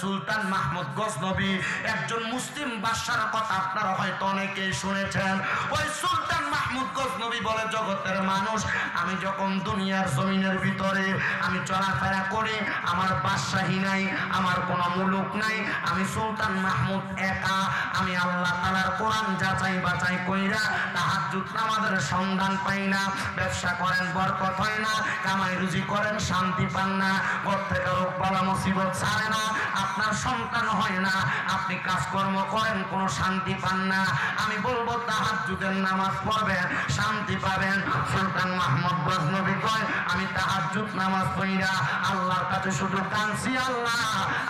সুলতান মাহমুদ গজনবী একজন মুসলিম বাদশার কথা আপনারা হয়তো অনেকেই শুনেছেন। ওই সুলতান মাহমুদ গজনবী বলে, জগতের মানুষ, আমি যখন দুনিয়ার জমিনের ভিতরে আমি চলাফেরা করি, আমার বাদশাহী নাই, আমার কোনো মুলুক নাই, আমি সুলতান মাহমুদ একা। আমি আল্লাহ তাআলার কোরআন যাচাই বাছাই কইরা তাহাজ্জুদ নামাজের সন্ধান পাই না। ব্যবসা করেন বরকত হয় না, কামাই রুজি করেন শান্তি পান না, ঘর থেকে রোগ বালা মুসিবত ছাড়ে না, আপনার সন্তান হয় না, আপনি কাজকর্ম করেন কোনো শান্তি পান না। আমি বলবো তাহাজ্জুদের নামাজ পড়বেন, শান্তি পাবেন। সুলতান মাহমুদ গজনবী কয়, আমি তাহাজ্জুদ নামাজ পড়িরা আল্লাহর কাছে শুধু কাঁদছি, আল্লাহ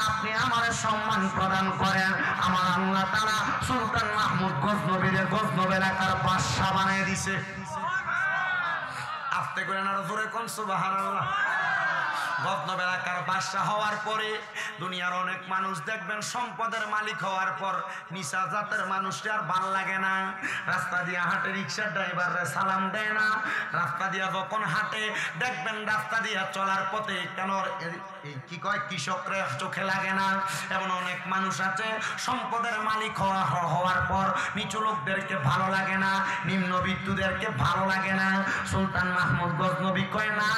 আপনি আমার সম্মান প্রদান করেন। আমার আল্লাহ তাআলা সুলতান মাহমুদ গজনবীর গজনব এলাকার বাদশা বানিয়ে দিছে। আস্তে করে না জোরে কোন সুবহানাল্লাহ। গজনব এলাকার বাদশা হওয়ার পরে দুনিয়ার অনেক মানুষ দেখবেন সম্পদের মালিক হওয়ার পর নিচা জাতের মানুষটি আর ভাল লাগে না। রাস্তা দিয়ে হাঁটে রিক্সার ড্রাইভাররা সালাম দেয় না। রাস্তা দিয়া যখন হাঁটে দেখবেন রাস্তা দিয়া চলার পথে কেন এই কি কয় কৃষকরা চোখে লাগে না। এমন অনেক মানুষ আছে সম্পদের মালিক হওয়ার পর নিচু লোকদেরকে ভালো লাগে না, নিম্নবিত্তদেরকে ভালো লাগে না। সুলতান মাহমুদ গজনবী কয়, না,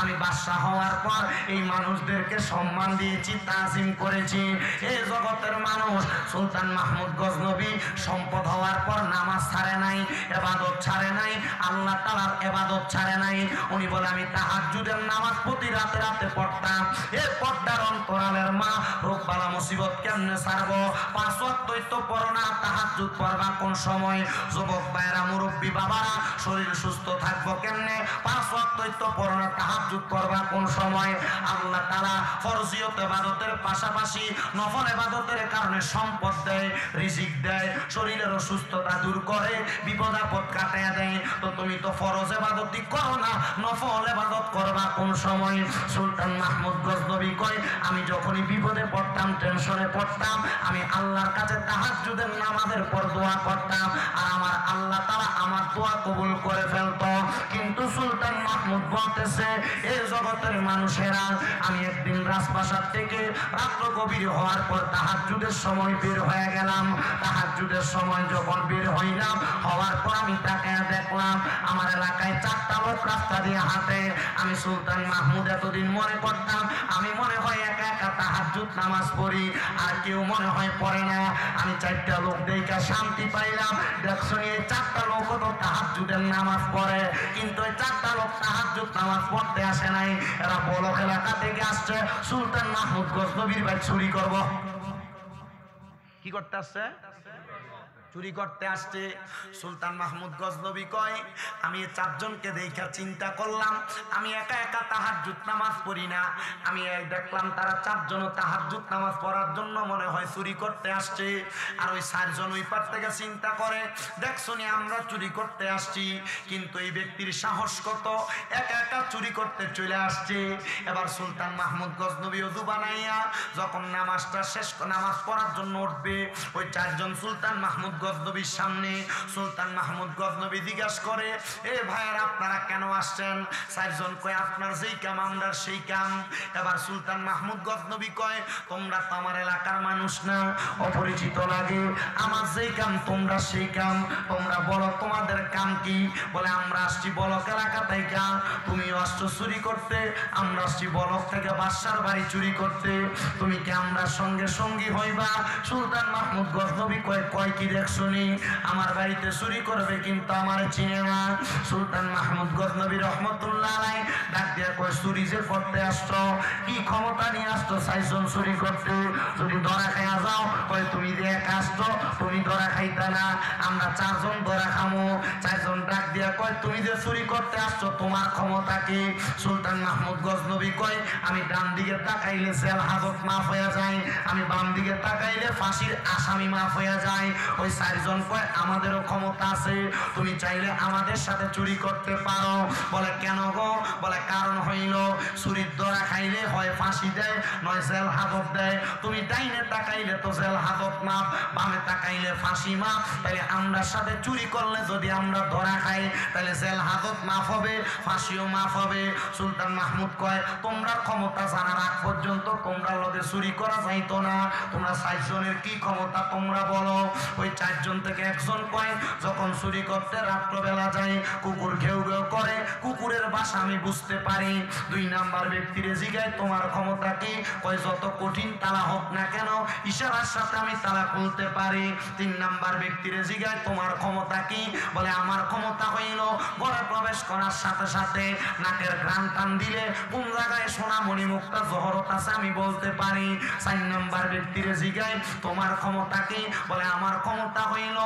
আমি বাদশা হওয়ার পর এই মানুষদেরকে সম্মান দিয়েছি, তাজিম করেছি। এই জগতের মানুষ সুলতান মাহমুদ গজনবী সম্পদ হওয়ার পর নামাজ ছাড়ে নাই, ইবাদত ছাড়ে নাই, আল্লাহ তাআলার ইবাদত ছাড়ে নাই। উনি বলে, আমি তাহাজ্জুদের নামাজ প্রতি রাতে রাতে পড়তাম। এই পর্দার অন্তরালের মা রোগ বালা মুসিবত কেমনে ছাড়বো? 5 ওয়াক্তই তো পড়ো না, তাহাজ্জুদ পড়বা কোন সময়? যুবক ভাইরা, মুরব্বী বাবারা, শরীর সুস্থ থাকবো কেমনে? 5 ওয়াক্তই তো পড়ো না, তাহাজ্জুদ পড়বা কোন সময়? আল্লাহ তাআলা ফরজিয়ত ইবাদতের পাশাপাশি নফল ইবাদতের কারণে সম্পদ দেয়, রিজিক দেয়, শরীরের অসুস্থতা দূর করে, বিপদ আপদ কাটায় দেয়। তো তুমি তো ফরজ ইবাদতই করো না, নফল ইবাদত করবা কোন সময়? সুলতান মাহমুদ গজনবী কয়, আমি যখনই বিপদে পড়তাম, টেনশনে পড়তাম, আমি আল্লাহর কাছে তাহাজ্জুদের নামাজের পর দোয়া করতাম, আর আমার আল্লাহ তাআলা আমার দোয়া কবুল করে ফেলতো। কিন্তু সুলতান মাহমুদ বলতেছে, এই জগতের মানুষেরা, আমি একদিন রাজপ্রাসাদ থেকে রাত্র গভীর হওয়ার পর তাহাজ্জুদের সময় বের হয়ে গেলাম। তাহাজ্জুদের সময় যখন বের হইলাম, হওয়ার পর আমি তাকায়া দেখলাম আমার এলাকায় 4টা লোক রাস্তা দিয়ে হাঁটে। আমি সুলতান মাহমুদ এতদিন মনে করতাম আমি মনে হয় একা একা তাহাজ্জুদ নামাজ পড়ি, আর কেউ মনে হয় পড়ে না। আমি 4টা লোক দেখা শান্তি পাইলাম। দেখছো, এই 4টা লোক তো তাহাজ্জুদের নামাজ পড়ে, কিন্তু এই 4টা লোক তাহাজ্জুদ নামাজ পড়তে আসে নাই। এরা বলক এলাকা থেকে আসছে সুলতান মাহমুদ গজনবীর ভাই চুরি করব। কি করতে আসছে? চুরি করতে আসছে। সুলতান মাহমুদ গজনবী কয়, আমি 4 জনকে দেখা চিন্তা করলাম, আমি একা একা তাহাজ্জুদ নামাজ পড়ি না। আমি দেখলাম তারা 4 জন তাহাজ্জুদ নামাজ পড়ার জন্য মনে হয় চুরি করতে আসছে। আর ওই 4 জন ওই পার থেকে চিন্তা করে, দেখছো নি আমরা চুরি করতে আসছি, কিন্তু এই ব্যক্তির সাহস কত, একা একা চুরি করতে চলে আসছে। এবার সুলতান মাহমুদ গজনবী ওযু বানাইয়া যখন নামাজটা শেষ, নামাজ পড়ার জন্য উঠবে, ওই 4 জন সুলতান মাহমুদ গজনবীর সামনে। সুলতান মাহমুদ গজনবী জিজ্ঞাসা করে, এ ভাইয়ার আপনারা কেন আসছেন? 4 জন কয়, আপনার যেই কাম আমরা সেই কাম। এবার সুলতান মাহমুদ গজনবী কয়, তোমরা তো আমার এলাকার মানুষ না, অপরিচিত লাগে, আমার যেই কাম তোমরা সেই কাম। তোমরা বলো তোমাদের কাম কি? বলে, আমরা আসছি বলক এলাকা থেকে। তুমি আসছো চুরি করতে, আমরা আসছি বলক থেকে বাদশার বাড়ি চুরি করতে। তুমি কি আমরা সঙ্গে সঙ্গী হইবা? সুলতান মাহমুদ গজনবী কয় কি দেখছো শুনি আমার বাড়িতে চুরি করবে, কিন্তু আমার চিনে না। সুলতান মাহমুদ গজনবী রহমতুল্লাহ আলাইহি ডাক দিয়ে কয়, চুরি যে করতে আসছো, কি ক্ষমতা নিয়ে আসছো 4 জন চুরি করতে? যদি ধরা খাইয়া যাও, কয় তুমি যে একা আসছো, তুমি ধরা খাইতা না, আমরা 4 জন ধরা খামো। 4 জন ডাক দিয়া কয়, তুমি যে চুরি করতে আসছো তোমার ক্ষমতা কি? সুলতান মাহমুদ গজনবী কয়, আমি ডান দিকে তাকাইলে জেল হাজত মাফ হয়ে যায়, আমি বাম দিকে তাকাইলে ফাঁসির আসামি মাফ হয়ে যায়। ওই চারজন কয় আমাদেরও ক্ষমতা আছে, তুমি চাইলে আমাদের সাথে চুরি করতে পারো। বলে কেন গো? বলে কারণ হইল চুরির ধরা খাইলে হয় ফাঁসি দেয়, নয় জেল হাজত দেয়। তুমি ডাইনে তাকাইলে তো জেল হাজত মাপ, বামে তাকাইলে ফাঁসি মাপ। তাইলে আমরা সাথে চুরি করলে যদি আমরা ধরা খাই তাহলে জেল হাজত মাফ হবে, ফাঁসিও মাফ হবে। সুলতান মাহমুদ কয় তোমরা ক্ষমতা জানার আগ পর্যন্ত তোমরা লগে চুরি করা যাইতো না। তোমরা 4 জনের কি ক্ষমতা তোমরা বলো। ওই 4 জন থেকে একজন কয় যখন চুরি করতে রাত্রবেলা যাই কুকুর ঘেউ ঘেউ করে, কুকুরের ভাষা আমি বুঝতে পারি। 2 নাম্বার ব্যক্তিরে জিগায় তোমার ক্ষমতা কি? কয় যত কঠিন তালা হোক না কেন ইশারার সাথে আমি তালা খুলতে পারি। 3 নাম্বার ব্যক্তিরে জিগায় তোমার ক্ষমতা কি? বলে আমার ক্ষমতা হইল ঘরে প্রবেশ করার সাথে সাথে নাকের ঘ্রাণ টান দিলে কোন জায়গায় সোনামণি মুক্তা জহরত আছে আমি বলতে পারি। 4 নাম্বার ব্যক্তিরে জিগায় তোমার ক্ষমতা কি? বলে আমার ক্ষমতা হইল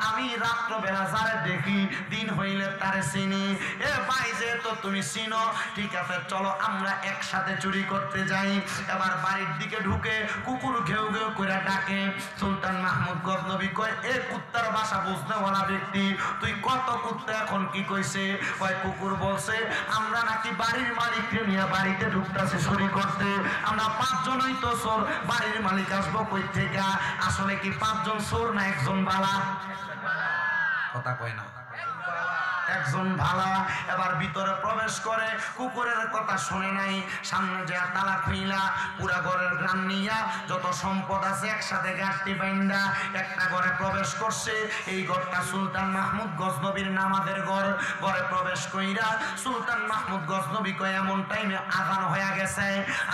আমি রাত্রবেলা যারে দেখি দিন হইলে তারে চিনি। এ ভাই যেহেতু তুমি চিনো, ঠিক আছে চলো আমরা একসাথে চুরি করতে যাই। এবার বাড়ির দিকে ঢুকে কুকুর ঘেউ ঘেউ করে ডাকে। সুলতান মাহমুদ গজনবী কয় এ কুত্তার ভাষা বুঝতে বলা ব্যক্তি তুই কত কুত্তা এখন কি কইছে? কয় কুকুর বলছে আমরা নাকি বাড়ির মালিককে নিয়ে বাড়িতে ঢুকতেছে চুরি করতে, আমরা 5 জনই তো চোর, বাড়ির মালিক আসবো কই থেকে? আসলে কি 5 জন চোর না একজন বালা? কথা কয় না, একজন ভালা। এবার ভিতরে প্রবেশ করে কুকুরের কথা শুনে নাই, সামনে যে তালা খুইলা পুরা ঘরের গ্রাম নিয়া যত সম্পদ আছে একসাথে গাঁটটি বাইন্দা একটা ঘরে প্রবেশ করছে। এই ঘরটা সুলতান মাহমুদ গজনবীর নামাজের ঘর। ঘরে প্রবেশ কইরা সুলতান মাহমুদ গজনবী কয় এমন টাইমে আযান হয়ে গেছে।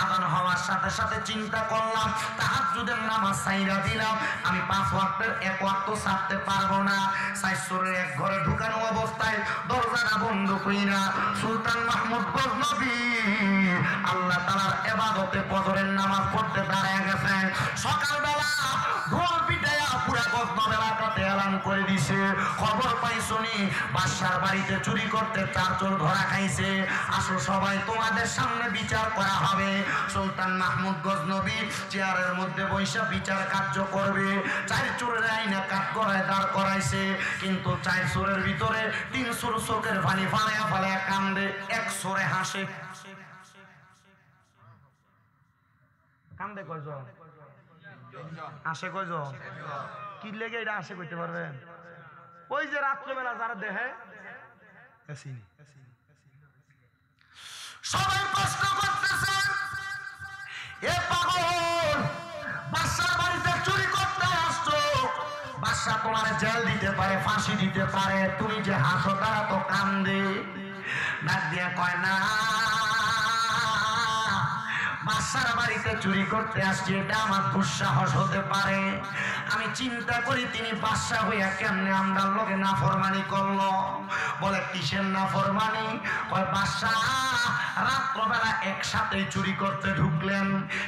আযান হওয়ার সাথে সাথে চিন্তা করলাম তাহাজ্জুদের নামাজ ছাইরা দিলাম, আমি 5 ওয়াক্তের 1 ওয়াক্ত ছাড়তে পারবো না। 4 চোরের এক ঘরে ঢুকানো অবস্থায় দরজাটা বন্ধ কইরা সুলতান মাহমুদ গজনবী আল্লাহ তাআলার ইবাদতে ফজরের নামাজ পড়তে দাঁড়ায় গেছে। সকালবেলা ঢোল পিটাইয়া পুরা গজনবী এলাকাতে এলান করে দিছে, খবর পাইছনি বাদশার বাড়িতে চুরি করতে 4 চোর ধরা খাইছে, আসো সবাই তোমাদের সামনে বিচার করা হবে। সুলতান মাহমুদ গজনবী চেয়ারের মধ্যে বৈশা বিচার কার্য করবে। 4 চোরের আইনা কাঠ করায় দাঁড় করাইছে, কিন্তু 4 চোরের ভিতরে 3 চোর চোখের পানি ফালাইয়া ফালাইয়া কান্দে, 1 চোরে হাসে। কান্দে কয়জন? আসে কয়জন? কি লেগে এটা আসে কইতে পারবেন? ওই যে রাত্রবেলা যারা দেখে সবাই প্রশ্ন করতেছে এ পাগল বাদশার বাড়িতে চুরি করতে আসছো, বাদশা তোমার জেল দিতে পারে, ফাঁসি দিতে পারে, তুমি যে হাসো তারা তো কান্দে। ডাক দিয়ে কয় না বাদশার বাড়িতে চুরি করতে আসছি এটা আমার দুঃসাহস হতে পারে। আমি চিন্তা করি তিনি বাদশা হইয়া কেমনে আমরা লোকে নাফরমানি করলো। বলে কিসের নাফরমানি? কয় বাদশা রাত্রবেলা একসাথে চুরি করতে ঢুকলেন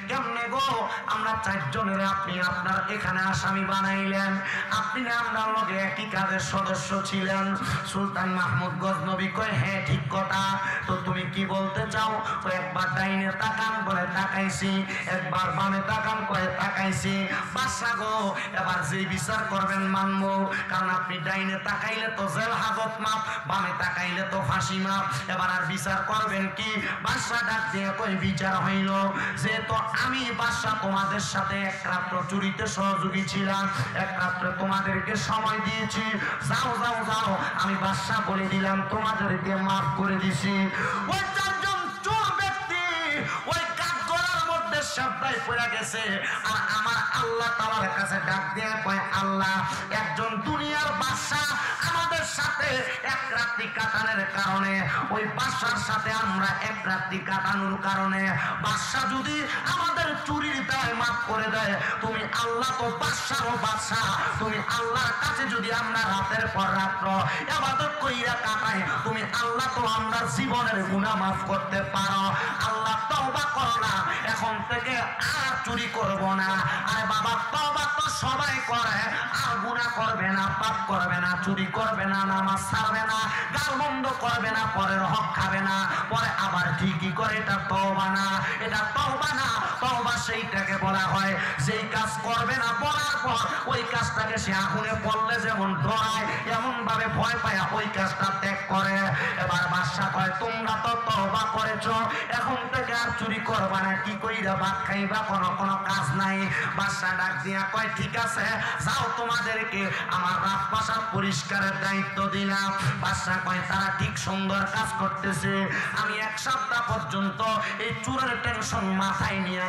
কেমনে গো? আমরা 4 জনের আপনি আপনার এখানে আসামি বানাইলেন, আপনি না আমরা লোকে একই কাজের সদস্য ছিলেন। সুলতান মাহমুদ গজনবী কয় হ্যাঁ ঠিক কথা, তো তুমি কি বলতে চাও? একবার ডাইনে তাকান, বলে তাকাইছি। একবার বামে তাকান, কয়ে তাকাইছি। বাদশা গো এবার যে বিচার করবেন মানবো, কারণ আপনি ডাইনে তাকাইলে তো জেল হাজত মাপ, বামে তাকাইলে তো ফাঁসি মাপ, এবার আর বিচার করবেন কি? বাদশা ডাক দিয়ে কই বিচার হইল যেহেতু আমি বাদশা তোমাদের সাথে এক রাত্র চুরিতে সহযোগী ছিলাম, এক রাত্রে তোমাদেরকে সময় দিয়েছি, যাও যাও যাও, আমি বাদশা বলে দিলাম তোমাদেরকে মাফ করে দিছি। ওই 4 জন চোর ব্যক্তি ওই কাঠগড়ার মধ্যে শ্রদ্ধায় পড়ে গেছে। আর আমার আল্লাহ তাআলার কাছে ডাক দিয়ে কয় আল্লাহ একজন দুনিয়ার বাদশা আমাদের সাথে এক রাত্রি কাটানোর কারণে, ওই বাদশার সাথে আমরা এক রাত্রি কাটানোর কারণে বাদশা যদি আমাদের চুরির দায় মাফ করে দেয়, তুমি আল্লাহ তো বাদশারও বাদশা, তুমি আল্লাহর কাছে যদি আমরা রাতের পর রাত্র ইবাদত কইরা কাটাই, তুমি আল্লাহ তো আমরা জীবনের গুনাহ মাফ করতে পারো। আল্লাহ তওবা করো না, এখন থেকে আর চুরি করব না। আরে বাবা তওবা তো সবাই করে, আর গুনাহ করবে না, পাপ করবে না, চুরি করবে না, নামাজ ছাড়বে না, গালমন্দ করবে না, পরের হক খাবে না, পরে আবার ঠিকই করে। এটা তওবা না, এটা তওবা না। তওবা সেইটাকে বলা হয় যেই কাজ করবে না, বলার পর ওই কাজটাকে সে আগুনে পড়লে যেমন ডরায়, এমন ভাবে ভয় পায় ওই কাজটা ত্যাগ করে। এবার বাদশা কয়, তোমরা তো তওবা করেছো, এখন থেকে আর চুরি করবা না, কি কইরা ভাত খাইবা, কোনো কাজ নাই। বাদশা ডাক দিয়া কয়, ঠিক আছে, যাও, তোমাদেরকে আমার রাজপ্রাসাদ পরিষ্কারের দায়িত্ব দিলাম। বাদশা কয়, তারা ঠিক সুন্দর কাজ করতেছে, আমি এক সপ্তাহ পর্যন্ত এই চুরের টেনশন মাথায় নিয়ে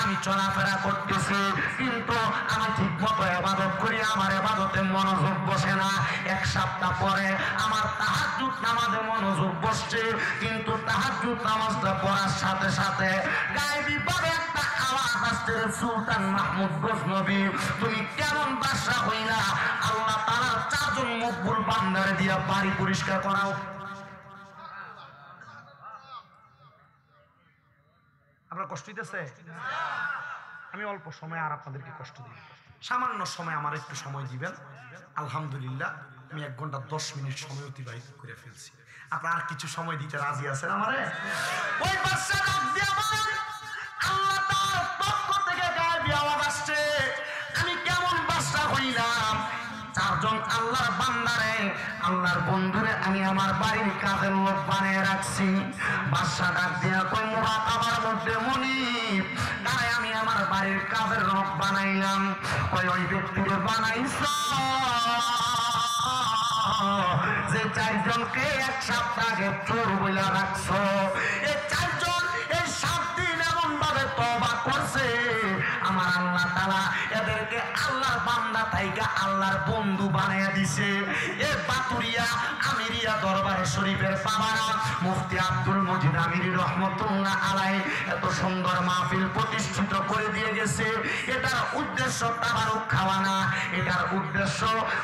আমি চলাফেরা করতেছি, কিন্তু আমি ঠিক মতো ইবাদত করি, আমার ইবাদতে মনোযোগ বসে না। এক সপ্তাহ পরে আমার তাহাজ্জুদ নামাজে মনোযোগ বসছে, কিন্তু তাহাজ্জুদ নামাজটা পড়ার সাথে সাথে গায়েবীভাবে একটা আওয়াজ আসছে, সুলতান মাহমুদ গজনবী, তুমি কেমন বাদশা হইলা? আল্লাহ তাআলার 4 জন মকবুল বান্দারে দিয়া বাড়ি পরিষ্কার করাও। আপনার কষ্ট হইতেছে? আমি অল্প সময় আর আপনাদেরকে কষ্ট দিই, সামান্য সময় আমার একটু সময় দিবেন। আলহামদুলিল্লাহ আমি 1 ঘন্টা 10 মিনিট সময় অতিবাহিত করে ফেলছি। আপনার আর কিছু সময় দিতে রাজি আছেন আমারে? ওই বাদশা ডাক দিয়া বলেন, আল্লাহ তাআলার পক্ষ থেকে গায়েবী আওয়াজ আসছে, আমি কেমন বাদশা হইলাম? 4 জন আল্লাহর বান্দারে, আল্লাহর বন্ধুরে আমি আমার বাড়ির কাজের লোক বানিয়ে রাখছি। বাদশা ডাক দিয়া কই, মুরাকাবার মধ্যে মুনিব, তাই আমি আমার বাড়ির কাজের লোক বানাইলাম। ওই ব্যক্তিরে বানাইছো যে 4 জনকে 1 সপ্তাহ আগে চোর বইলা রাখছো। এই 4 জন এই 7 দিন এমন ভাবে তওবা করছে, আমার আল্লাহ তাআলা এদেরকে আল্লাহর বান্দা থাইকা আল্লাহর বন্ধু বানাইয়া দিছে। এ বাতুরিয়া আমিরিয়া দরবার শরীফের বাবারা মুফতি আব্দুল মজিদ আমিরি রহমাতুল্লাহ আলাইহি এত সুন্দর মাহফিল প্রতিষ্ঠিত করে দিয়ে গেছে। এটার উদ্দেশ্য তাবারুক খাওয়া না, এটার উদ্দেশ্য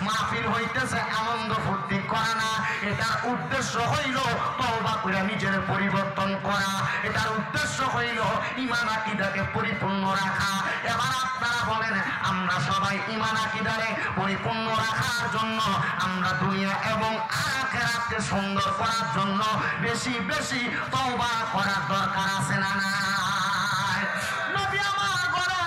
মাহফিল হইতেছে আনন্দ ফুর্তি করা না, এটার উদ্দেশ্য হইল তওবা করে নিজের পরিবর্তন করা, এটার উদ্দেশ্য হইল ঈমান আকীদাকে পরিপূর্ণ রাখা। এবার আপনারা বলেন, আমরা সবাই ঈমান আকীদারে পরিপূর্ণ রাখার জন্য, আমরা দুনিয়া এবং আখিরাতকে সুন্দর করার জন্য বেশি বেশি তওবা করার দরকার আছে না নাই? নবী আমার ঘরে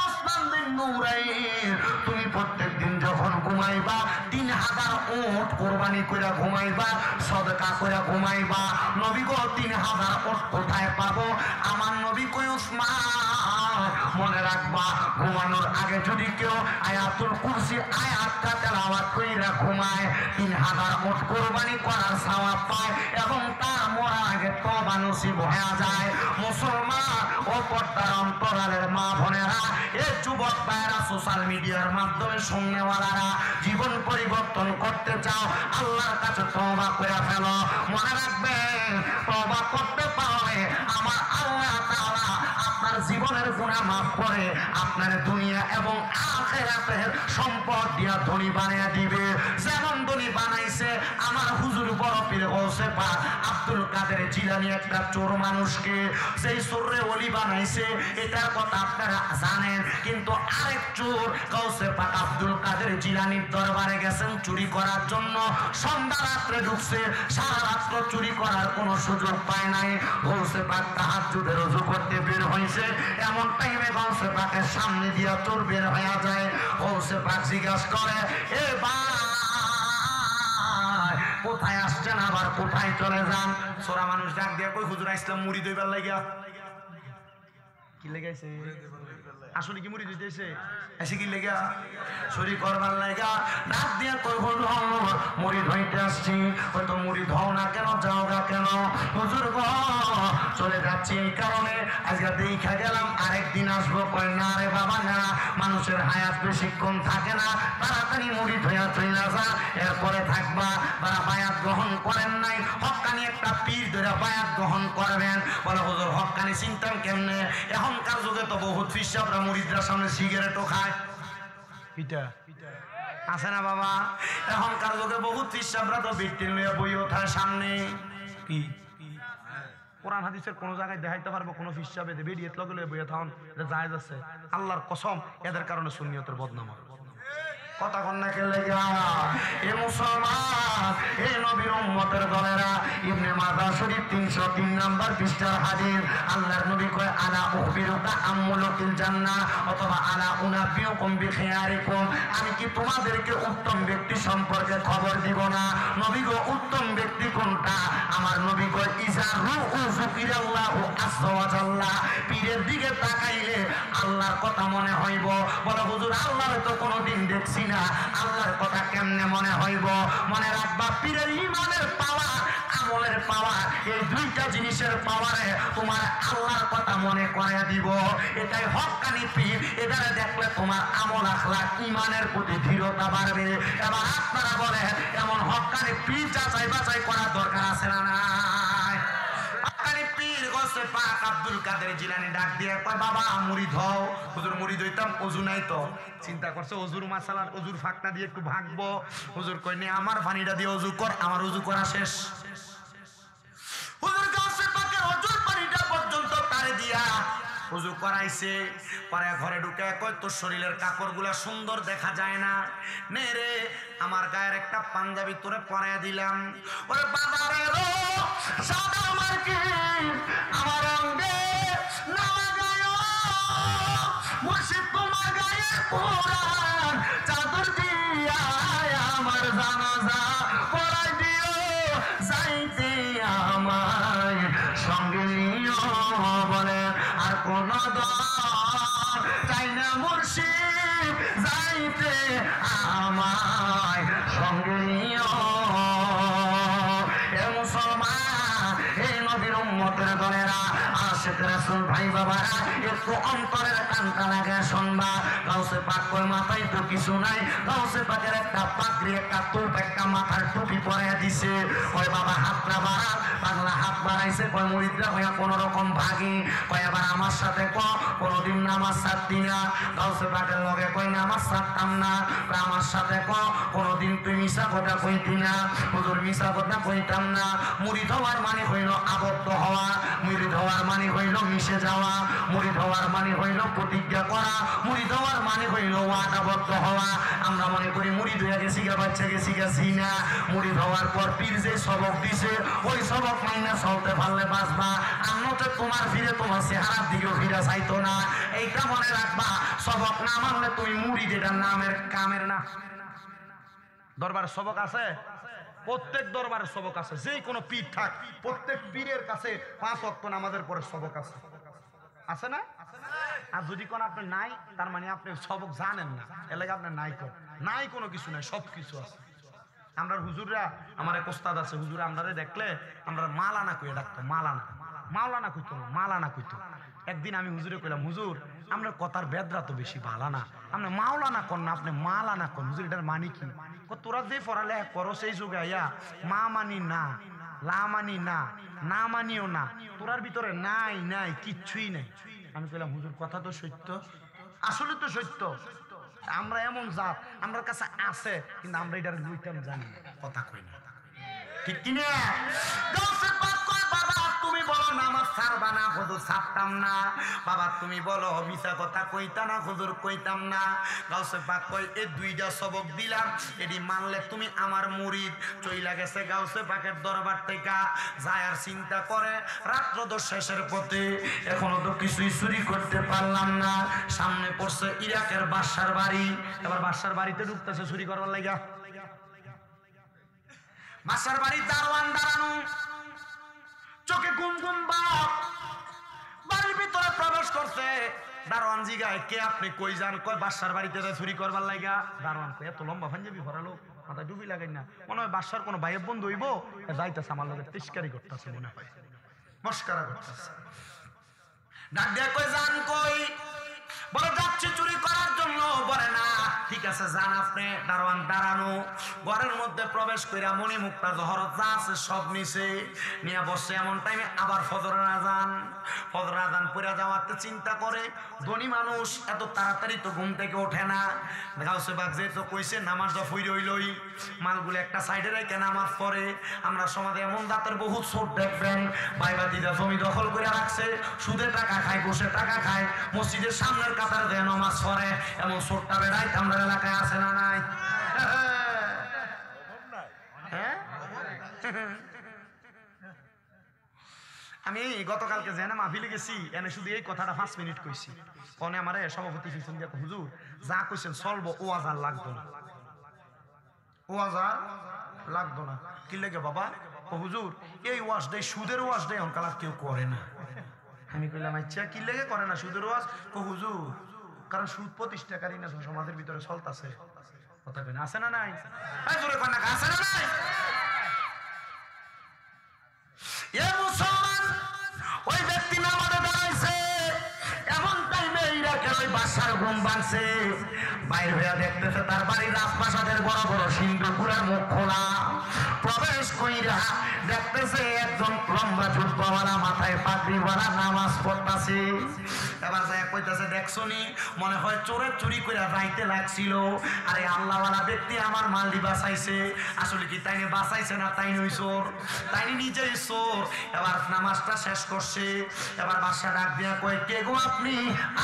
ওসমান বিন নূরাইন, তুমি প্রত্যেকদিন যখন ঘুমাইবা 3000 উট কোরবানি করে ঘুমাইবা, সদকা করে ঘুমাইবা। নবী গো 3000 উট কোথায় পাবো? আমার নবী কই, ওসমান মনে রাখবা, ঘুমানোর আগে যদি কেউ আয়াতুল কুরসি আয়াতটা তেলাওয়াত কইরা ঘুমায় 3000 উট কোরবানি করার সওয়াব পায় এবং তার মরার আগে তওবা নসিব হয়ে যায়। মুসলমান ও পর্দার অন্তরালের মা বোনেরা, এই যুবক ভাইরা, সোশ্যাল মিডিয়ার মাধ্যমে শুননেওয়ালারা, জীবন পরিবর্তন করতে চাও, আল্লাহর কাছে তওবা করে ফেলো। মনে রাখবেন, তওবা করতে পারলে আমার আল্লাহ তাআলা আপনার জীবনের গুনাহ মাফ করে আপনার দুনিয়া এবং আখিরাতের সম্পদ দিয়া ধনী বানিয়ে দিবে। যেমন ধনী বানাইছে আমার হুজুর বড় পীর গৌসে পাক আব্দুল কাদের জিলানী একটা চোর মানুষকে সেই চোরে ওলি বানাইছে, এটার কথা আপনারা জানেন। কিন্তু আরেক চোর গৌসে পাক আব্দুল কাদের জিলানীর দরবারে গেছেন চুরি করার জন্য, সন্ধ্যা রাত্রে ঢুকছে, সারা রাত্র চুরি করার কোনো সুযোগ পায় নাই। গৌসে পাক তাহাজ্জুদের ওযু করতে বের হয়েছে, এমন টাইমে গৌসে পাকের সামনে দিয়া চোর বের হয়ে যায়। গৌসে পাক জিজ্ঞাসা করে, এ ভাই কোথায় আসছেন, আবার কোথায় চলে যান? সোরা মানুষ ডাক দিয়া কই, হুজুর ইসলাম মুড়ি দইবার লাগিয়া। কি লেগাইছে? আসলে কি মুড়ি দিতেছে? এসে কি লেগা? চুরি করবার লাগা। ডাক দিয়া কই, হুজুর মুড়ি ধইতে আসছি। হয়তো মুড়ি ধও না কেন, যাও গা কেন? হুজুর গো চলে যাচ্ছি এই কারণে, আজকে দেখা গেলাম আরেকদিন আসবো। কই না রে বাবা না, মানুষের হায়াত বেশিক্ষণ থাকে না, তাড়াতাড়ি মুড়ি ধইয়া চইলা যা, এরপরে থাকবা। তারা বায়াত গ্রহণ করেন নাই, হক্কানি একটা পীর ধরে বায়াত গ্রহণ করবেন। বলে হুজুর হক্কানি চিন্তান কেমনে? এখনকার যুগে তো বহুত ফিসাবরা মুরিদরা সামনে সিগারেটও খায়, পিঠা আছে না বাবা? এখনকার যুগে বহুত ফিসাবরা তো বিট্টিন লইয়া বইও খায় সামনে। কি কোরআন হাদিসের কোন জায়গায় দেখাইতে পারবো কোন ফিসাবে বেরিয়ে লগলে বইয়ে থাকুন এটা জায়েজ আছে আল্লাহর কসম এদের কারণে সুন্নিয়তের বদনাম হবে কথা কন্যা খেলে এ মুসলমান এই নবীর উম্মতের দলেরা ইবনে মাজাহ শরীফ 303 নাম্বার পৃষ্ঠার হাদিস আল্লাহর নবী কয় আলা উখবিরুকা আমুলুকিল জান্নাহ অথবা আলা উনাবিউকুম বিখিয়ারিকুম আমি কি তোমাদেরকে উত্তম ব্যক্তি সম্পর্কে খবর দিব না নবী গো উত্তম ব্যক্তি কোনটা আমার নবী কয় ইজা রুউ যুকিরাল্লাহু আযজা ওয়া জাল্লা পীরের দিকে তাকাইলে আল্লাহর কথা মনে হইব বলে হুজুর আল্লাহর তো কোনোদিন দেখছি না আল্লাহর কথা কেমনে মনে হইব মনে রাখবা পীরের ঈমানের পাওয়ার আমলের পাওয়ার এই দুইটা জিনিসের পাওয়ারে তোমার আল্লাহর কথা মনে করায়া দিব এটাই হক্কানি পীর এটারে দেখলে তোমার আমল আখলাক ঈমানের প্রতি দৃঢ়তা বাড়বে এবার আপনারা বলে এমন হক্কানি পীর যাচাই বাছাই করার দরকার আছে না নাই হক্কানি পীর গোসে পাক আব্দুল কাদের জিলানী ডাক দিয়ে কয় বাবা মুরিদ হও হুজুর মুরিদ হইতাম ওযু নাই তো চিন্তা করছে ওযুর মাসালার ওযুর ফাঁকটা দিয়ে একটু ভাগবো হুজুর কই নে আমার পানিটা দিয়ে ওযু কর আমার ওযু করা শেষ হুজুর গোসে পাকের ওযুর পানিটা পর্যন্ত তারে দিয়া ওযু করাইছে পরে ঘরে ঢুকে কয় তোর শরীরের কাপড়গুলো সুন্দর দেখা যায় না নে রে আমার গায়ের একটা পাঞ্জাবি তোরে পরাইয়া দিলাম ওরে বাজারে রো সাদা মার্কি আমার অঙ্গে না লাগায়ো মুর্শিদ তোমার গায়ে কোরআন চাদর দিয়া আমার জানাজা পড়াই দিও যাইতে আমায় সঙ্গে নিও বলে আর কোন দল চাই না মুর্শিদ যাইতে আমায় সঙ্গে নিও এ মুসলমান এই নবীর উম্মতের দলেরা আশিক রাসূল ভাই বাবারা একটু অন্তরের কানটা লাগে শুনবা গাউসে পাক কয় মাথায় তো কিছু নাই গাউসে পাকের একটা পাগড়ি একটা টুপ একটা মাথার টুপি পরাইয়া দিছে কয় বাবা হাতটা বাড়া পাগলা হাত বাড়াইছে কয় মুরিদরা হইয়া কোন রকম ভাগি কয় এবার আমার সাথে কোনদিন নামাজ ছাড়তি না গাউসে পাকের লগে কয় নামাজ ছাড়তাম না কয় আমার সাথে কোনদিন তুই মিশা কথা কইতি না হুজুর মিশা কথা কইতাম না মুরিদ হওয়ার মানে হইল আবদ্ধ হওয়া মুরিদ হওয়ার মানে হইল মিশে যাওয়া মুরিদ হওয়ার মানে হইল প্রতিজ্ঞা করা মুরিদ হওয়ার মানে হইল ওয়াদাবদ্ধ হওয়া আমরা মনে করি মুরিদ হয়ে গেছি গা বাচ্চা গেছি গেছি না মুরিদ হওয়ার পর পীর যে সবক দিছে ওই সবক মাইনা চলতে পারলে বাঁচবা আন্নতে তোমার ফিরে তোমার চেহারার দিকেও ফিরে চাইতো না এইটা মনে রাখবা সবক না মানলে তুমি মুরিদ এটা নামের কামের না দরবারে সবক আছে প্রত্যেক দরবারে সবক আছে যে কোনো পীর থাক প্রত্যেক পীরের কাছে 5 ওয়াক্ত নামাজের পরে সবক আছে আছে না আর যদি কোন আপনি নাই তার মানে আপনি সবক জানেন না এর লাগে আপনি নাই কোনো কিছু নাই সব কিছু আছে আমরা হুজুররা আমার এক ওস্তাদ আছে হুজুর আমরারে দেখলে আমরা মালানা কইয়া ডাকতো মাওলানা কইতো মালানা কইতো একদিন আমি হুজুরে কইলাম হুজুর আপনার কথার বেদরা তো বেশি ভালো না আপনি মাওলানা কর না আপনি মালানা কর হুজুর এটার মানে কি তোরা যে পড়ালেখা করো সেই যুগে আইয়া মা মানি না লা মানি না না মানিও না তোরার ভিতরে নাই কিচ্ছুই নাই আমি কইলাম হুজুর কথা তো সত্য আসলে তো সত্য আমরা এমন জাত আমার কাছে আছে কিন্তু আমরা এটার লইতাম জানি কথা কই না ঠিক কি না গাউসে পাক কয় বাবা তুমি বলো নামাজ ছাড়বা না হুজুর ছাড়তাম না বাবা তুমি বলো মিছা কথা কইতা না হুজুর কইতাম না গাউসে পাক কয় এই দুইটা সবক দিলাম এডি মানলে তুমি আমার মুরিদ চইলা গেছে গাউসে পাকের দরবার থেকে যায় আর চিন্তা করে রাত্র তো শেষের পথে এখনো তো কিছুই চুরি করতে পারলাম না সামনে পড়ছে ইরাকের বাদশার বাড়ি এবার বাদশার বাড়িতে ঢুকতেছে চুরি করবার লাগা বাদশার বাড়ি দারোয়ান দাঁড়ানো চোখে ঘুম বাপ বাড়ির ভিতরে প্রবেশ করছে দারোয়ান জিগায় কে আপনি কই যান কয় বাদশার বাড়িতে চুরি করবার লাগা দারোয়ান কয় এত লম্বা পাঞ্জাবি ভরালো মাথায় ডুবি লাগাই না মনে হয় বাদশার কোনো ভাইয়ের বন্ধু হইব যাইতেছে আমার লগে তিস্কারি করতেছে মনে হয় মস্কারা করতেছে ডাক দিয়ে কই যান কই বলে যাচ্ছি চুরি করার জন্য বলে না ঠিক আছে যান আপনি, দারোয়ান দাঁড়ানো। ঘরের মধ্যে প্রবেশ কইরা মণি মুক্তা জহরত যা আছে সব নিছে নিয়ে বসে। এমন টাইমে আবার ফজরের আজান পড়ে যাওয়াতে চিন্তা করে ধনী মানুষ এত তাড়াতাড়ি তো ঘুম থেকে ওঠে না। গাউসে বাগ যেহেতু কইছে নামাজটা ফুইরে হইলই, মালগুলো একটা সাইডে রেখে নামাজ পড়ে। আমরা সমাজে এমন জাতের বহুত চোর দেখবেন, ভাইবাতিরা জমি দখল করে রাখছে, সুদে টাকা খায়, বসে টাকা খায়, মসজিদের সামনের কাতারে দেয় নামাজ পড়ে। এমন চোরটা বেড়ায় আমাদের এলাকায় আছে না নাই? হ্যাঁ, আমি গতকালকে যে না মাহফিলে গেছি, এনে শুধু এই কথাটা 5 মিনিট কইছি। কনে আমারে সভাপতি ফিসুন দিয়া হুজুর যা কইছেন চলবো, ও আজার লাগতো না, ও আজার লাগতো না। কি লাগে বাবা? ও হুজুর এই ওয়াজ দেয়, সুদের ওয়াজ দেয় অনকালার কেউ করে না। আমি কইলাম আচ্ছা কি লেগে করে না সুদের ওয়াজ? ও হুজুর কারণ সুদ প্রতিষ্ঠাকারী না সমাজের ভিতরে চলতেছে। কথা কই না, আছে না নাই? জোরে কয় না, আছে না নাই? এ মুসলমান, ওই ব্যক্তি নামাজে দাঁড়াইছে, এমন টাইমে ইরাকের ওই বাদশার ঘুম ভাঙছে। বাইরে হইয়া দেখতেছে তার বাড়ির রাজপ্রাসাদের বড় বড় সিংহপুরের মুখ খোলা। প্রবেশ কইরা দেখতেছে একজন লম্বা জুব্বাওয়ালা মাথায় পাগড়িওয়ালা নামাজ পড়তাছে। এবার যায় কইতাছে দেখছনি, মনে হয় চোরের চুরি করে যাইতে লাগছিল। আরে আল্লাহওয়ালা ব্যক্তি আমার মালদি বাঁচাইছে। আসলে কি তাইনি বাঁচাইছে না তাইনি ওই চোর? তাইনি নিজেই চোর। এবার নামাজটা শেষ করছে। এবার বাদশা ডাক দিয়া কয় কে গো আপনি?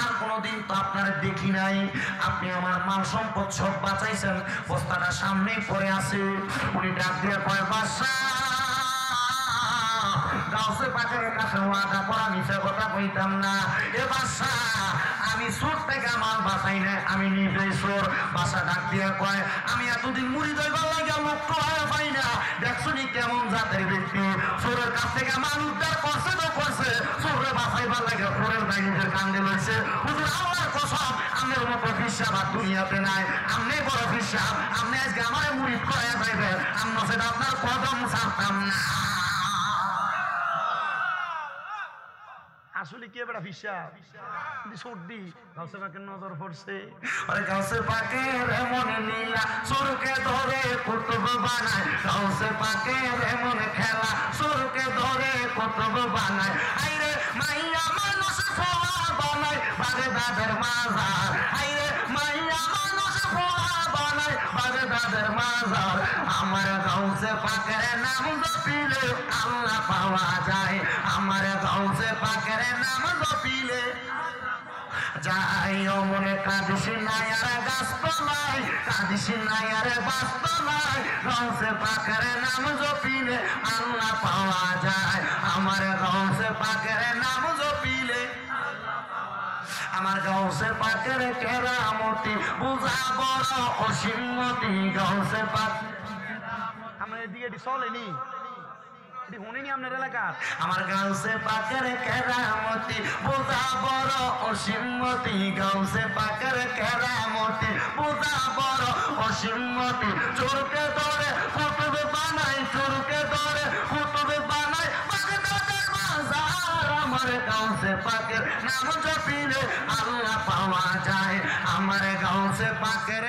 আর কোনোদিন তো আপনার দেখি নাই, আপনি আমার মাল সম্পদ সব বাঁচাইছেন, বস্তাটা সামনেই পড়ে আছে। উনি ডাক দিয়া কয় বাদশা গাউসে পাকের কাছে ওয়াদা করা মিছা কথা কইতাম না। এ বাদশা আমি চোর থেকে মাল বাঁচাই না, আমি নিজেই চোর। বাদশা ডাক দিয়া কয় আমি এতদিন মুড়ি দইবার লাগিয়া মুক্ত হয়ে পাই না, দেখছনি কেমন জাতের ব্যক্তি, চোরের কাছ থেকে মাল উদ্ধার করছে তো করছে, চোরে বাঁচাইবার লাগে চোরের ভাই নিজের কান্দে লইছে। হুজুর আল্লাহর কসম আমনের মতো বিশ্বাস আর দুনিয়াতে নাই, আমনে বড় বিশ্বাস। আপনি আজকে আমার মুড়ি করে যাইবেন, আমরা সেটা আপনার কদম ছাড়তাম না। আসলে কি এবার হিসাব সর্দি গাউসে পাকের নজর পড়ছে। আরে গাউসে পাকের এমন নীলা চোরকে ধরে কুতুব বানায়, গাউসে পাকের এমন খেলা চোরকে ধরে কুতুব বানায়। আইরে মাইয়া মানুষ ফোয়া বানায় বাগে দাদের মাজার, আইরে মাইয়া মানুষ ফোয়া বানায় বাগে দাদের মাজার। আমার গাউসে পাকের নাম জপিলে আল্লাহ পাওয়া যায়, আমার গাউসে পাকের নাম জপিলে যাই। ও মনে কাঁদিস নাই আর গাছ নাই, কাঁদিস নাই আর বাস্ত নাই, গাউসে পাকের নাম জপিলে আল্লাহ পাওয়া যায়, আমার গাউসে পাকের নাম জপিলে। আমার গাউসে পাকের কেরামতি বুঝা বড় অসীমতি। গাউসে পাক আমরা এদিকে চলেনি, আপনার এলাকার আমার গাউসে পাকের কেরামতি বুঝা বড় অসীমতি। গাউসে পাকের কেরামতি বুঝা বড় অসীমতি। চোরকে ধরে কুতুব বানাই, চোরকে ধরে কুতুব বানাই বাগে দাদের মাজার। আমার গাউসে পাকের নাম জপিলে আল্লাহ পাওয়া যায়, আমার গাউসে পাকের।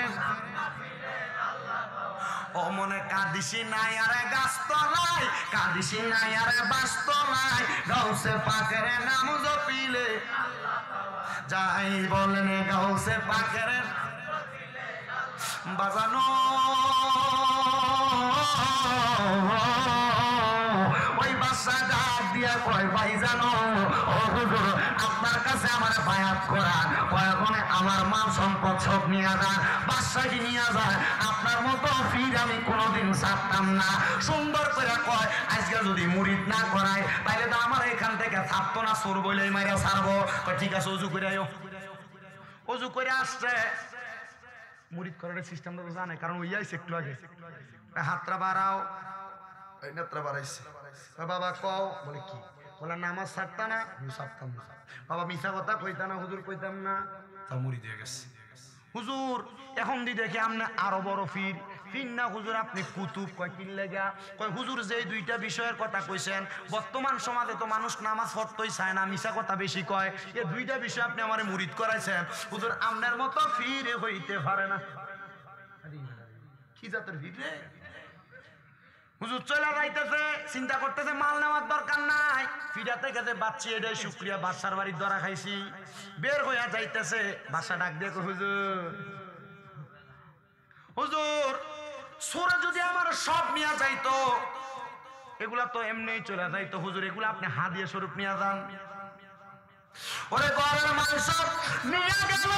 ও মনে কাঁদিসি নাই আরে গাছ তলায়, কাঁদিসি নাই আরে বাস তলায়, গাউসে পাকের নাম জপিলে যাই। বলেন গাউসে পাকের বাজানো ওই বাসা ডাক দিয়া কয় ভাই জানো ও হুজুর আপনার কাছে আমার বায়াত করার কয়গণে আমার মাল সম্পদ সব নিয়ে যান, বাদশাহী নিয়ে যায়, আপনার মতো ফির আমি কোনোদিন ছাড়তাম না। সুন্দর করে কয় আজকে যদি মুরিদ না করায় তাইলে তো আমার এখান থেকে ছাড়তো না, চোর বইলেই মাইরা ছাড়বো। ঠিক আছে অজু করে আয়ো। অজু করে আসছে, মুরিদ করার সিস্টেমটা তো জানে, কারণ ওই আইছে একটু আগে। হাতটা বাড়াও, নেত্রা বাড়াইছে। বাবা কও, বলে কি? বলে নামাজ ছাড়তা না? ছাড়তাম না। বাবা মিছা কথা কইতা না? হুজুর কইতাম না। তা মুড়ি দিয়ে গেছে। হুজুর এখন দি দেখে আপনি আরো বড় ফির ফির না হুজুর আপনি কুতুব। কয় কি লেগা? কয় হুজুর যে দুইটা বিষয়ের কথা কইছেন, বর্তমান সমাজে তো মানুষ নামাজ পড়তেই চায় না, মিছা কথা বেশি কয়, এই দুইটা বিষয় আপনি আমারে মুরিদ করাইছেন। হুজুর আপনার মতো ফির হইতে পারে না। কি জাতের ভিড় রে? হুজুর চলে যাইতেছে, চিন্তা করতেছে মাল নেওয়ার দরকার নাই, ফিরাতে গেছে বাচ্চি এটাই শুক্রিয়া, বাচ্চার বাড়ির ধরা খাইছি। বের হইয়া যাইতেছে, বাচ্চা ডাক দিয়ে হুজুর হুজুর সুরে যদি আমার সব নিয়ে যাইতো, এগুলা তো এমনি চলে যাইতো হুজুর, এগুলা আপনি হাদিয়া স্বরূপ নিয়ে যান। ওরে ঘরের মাংস নিয়ে গেল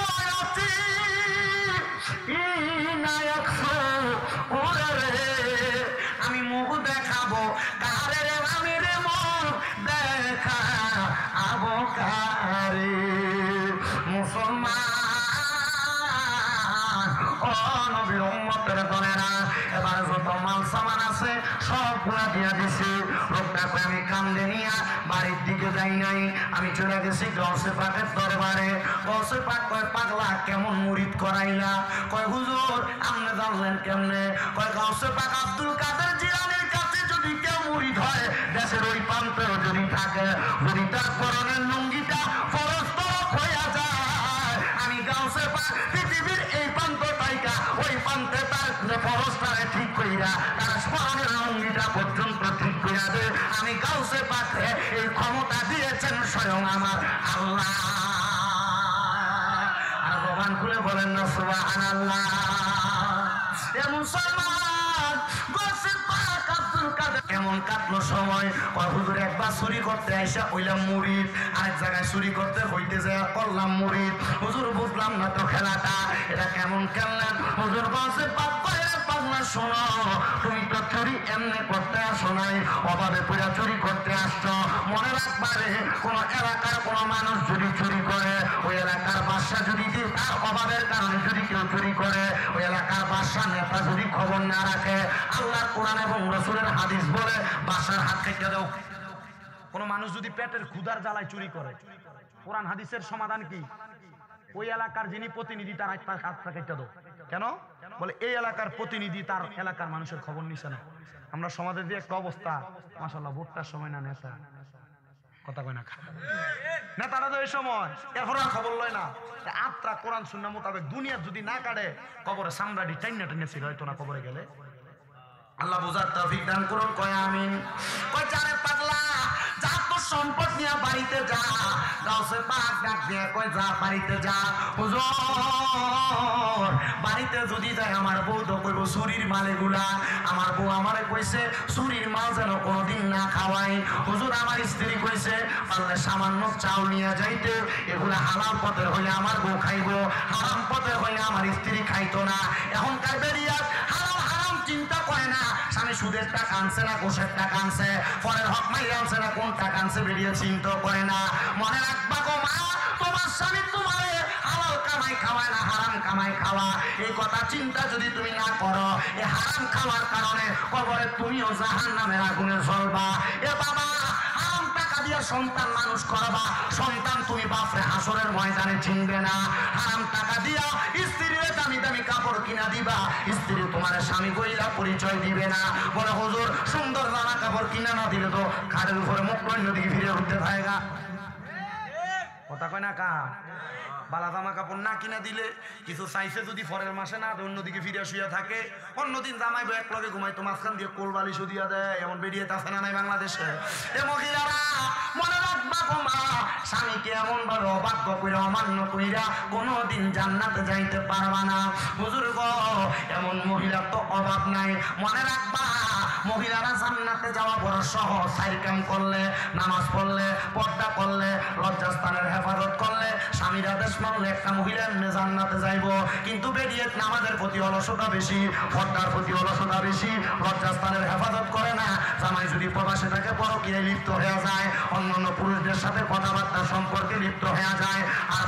আমি মুখ দেখাবো কারে রে, আমি রে মুখ দেখা আবো কারে। মুসলমান ও নবীর উম্মতের দলেরা, এবার যত মাল সামান আছে সবগুলা দিয়া দিছি। লোকটা কই আমি কান্দে নিয়া বাড়ির দিকে যাই নাই, আমি চলে গেছি গৌসে পাকের দরবারে। গৌসে পাক কয় পাগলা কেমন মুরিদ করাইলা? কয় হুজুর আপনি জানলেন কেমনে? কয় গৌসে পাক আব্দুল কাদের জিলানীর কাছে যদি কেউ মুরিদ হয়, দেশের ওই প্রান্তেও যদি থাকে, যদি তার পরনের লুঙ্গিটা ফরজ তরফ হইয়া যায়, আমি গৌসে পাক পৃথিবীর এই প্রান্ত তাইকা ওই প্রান্তে তার ফরজটারে ঠিক কইরা তার পরনের লুঙ্গিটা পর্যন্ত ঠিক কইরা দে। আমি গৌসে পাকে এই ক্ষমতা দিয়েছেন স্বয়ং আমার আল্লাহ। আর ভগবান খুলে বলেন না সুবহানাল্লাহ। এ মুসলমান, গৌসে পাক আব্দুল কাদের কেমন কাটলো সময়? কয় হুজুর একবার চুরি করতে আইসা হইলাম মুরিদ, আরেক জায়গায় চুরি করতে হইতে যায় করলাম মুরিদ। হুজুর বুঝলাম না তো খেলাটা, এটা কেমন খেললেন? হুজুর গৌসে পাক কয় পাগলা শোনো, তুমি তো চুরি এমনি করতে আসো নাই, অভাবে পুরা চুরি করতে আসছো। মনে রাখবারে কোন এলাকার কোন মানুষ যদি চুরি করে, ওই এলাকার বাদশা যদি তার অভাবের কারণে যদি কেউ চুরি করে, ওই এলাকার বাদশা নেতা যদি খবর না রাখে, আল্লাহর কোরআন এবং রাসূলের হাদিস বলে বাদশার হাত কেটে দাও। কোন মানুষ যদি পেটের ক্ষুধার জ্বালায় চুরি করে, কোরআন হাদিসের সমাধান কি? ওই এলাকার যিনি প্রতিনিধি তার হাতটা কেটে দাও। কেন? বলে এই এলাকার প্রতিনিধি তার এলাকার মানুষের খবর নিছে না। আমরা সমাজের যে একটা অবস্থা, মাশাআল্লাহ ভোটটার সময় না নেতা কথা কয় না, নেতারা তো এই সময় এরপর খবর লয় না। আত্রা কোরআন সুন্নাহ মোতাবেক দুনিয়া যদি না কাটে, কবরে সামরাডি টাইনা টাইনা ছিল হয়তো না কবরে গেলে। আল্লাহ বুঝার তৌফিক দান করুন, কয় আমিন। কয় জানে পাগলা, যা তো সম্পদ নিয়ে বাড়িতে যা। গাউসে পাক ডাক দিয়ে কয় যা বাড়িতে যা। হুজুর বাড়িতে যদি যায় আমার বউ তো কইব চুরির মাল এগুলা। আমার বউ আমারে কইছে চুরির মাল যেন কোনোদিন না খাওয়াই। হুজুর আমার স্ত্রী কইছে পারলে সামান্য চাউল নিয়ে যাইতে, এগুলা হালাল পথের হইলে আমার বউ খাইব, হারাম পথের হইলে আমার স্ত্রী খাইতো না। এখনকার বেরিয়া হারাম হারাম চিন্তা করে না, স্বামী সুদের টাকা আনছে না ঘুষের টাকা আনছে, ফলের হক মাই আনছে না কোন টাকা আনছে, বেরিয়ে চিন্তা করে না। মনে রাখবা গো মা, তোমার স্বামী তোমারে হালাল কামাই খাওয়ায় না হারাম কামাই খাওয়া। এই কথা চিন্তা যদি তুমি না করো, এই হারাম খাওয়ার কারণে কবরে তুমিও জাহান্নামের আগুনে জ্বলবা। এ বাবা, হারাম টাকা দিয়ে সন্তান মানুষ করবা, সন্তান তুমি বাপরে হাসরের ময়দানে চিনবে না। হারাম টাকা দিয়া স্ত্রীর দামি দামি কাপড় কিনা দিবা, স্ত্রী তোমার স্বামী কইলা পরিচয় দিবে না। বলে হুজুর সুন্দর জামা কাপড় কিনা না দিলে তো ঘাড়ের উপরে মুখ নদীকে ফিরে উঠতে থাকেগা। কথা কয় না কা? বালা জামা কাপড় না কিনা দিলে কিছু চাইছে যদি পরের মাসে না অন্যদিকে ফিরে শুয়ে থাকে, অন্যদিন জামাইবো এক লগে ঘুমাইতো মাঝখান দিয়ে কোল বালিশ দিয়া দেয়, এমন বেরিয়ে আছে না নাই বাংলাদেশে? এ মহিলারা মনে রাখবা গো মা, স্বামীকে এমন ভাবে অবাধ্য কইরা অমান্য কইরা কোনোদিন জান্নাতে যাইতে পারবা না। হুজুর গো এমন মহিলার তো অভাব নাই। মনে রাখবা মহিলারা জান্নাতে যাওয়া বড় সহজ। সাইর কাম করলে, নামাজ পড়লে, পর্দা করলে, লজ্জাস্থানের হেফাজত করলে, স্বামীর আদেশ মানলে একটা মহিলা এমনি জান্নাতে যাইব। কিন্তু বেরিয়ে নামাজের প্রতি অলসতা বেশি, পর্দার প্রতি অলসতা বেশি, লজ্জাস্থানের হেফাজত করে না। জামাই যদি প্রবাসে থাকে পরকীয়ায় লিপ্ত হয়ে যায়, অন্যান্য পুরুষদের সাথে কথাবার্তা সম্পর্কে লিপ্ত হয়ে যায়। আর